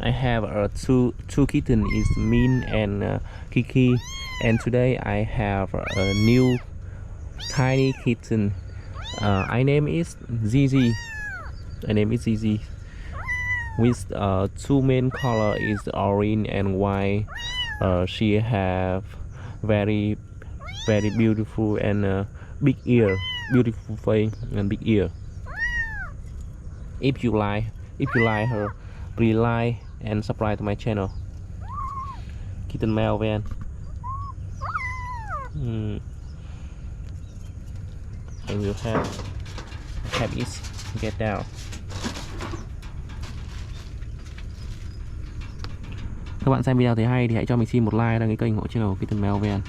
I have two kitten is Min and Kiki, and today I have a new tiny kitten. I name is Zizi. I name is Zizi. With two main color is orange and white. She have very beautiful and big ear, beautiful face and big ear. If you like her, please like and subscribe to my channel. Kitten male van. And you have it get down. Các bạn xem video thấy hay thì hãy cho mình xin một like đăng ký kênh ủng hộ channel Kitten Mèo Van.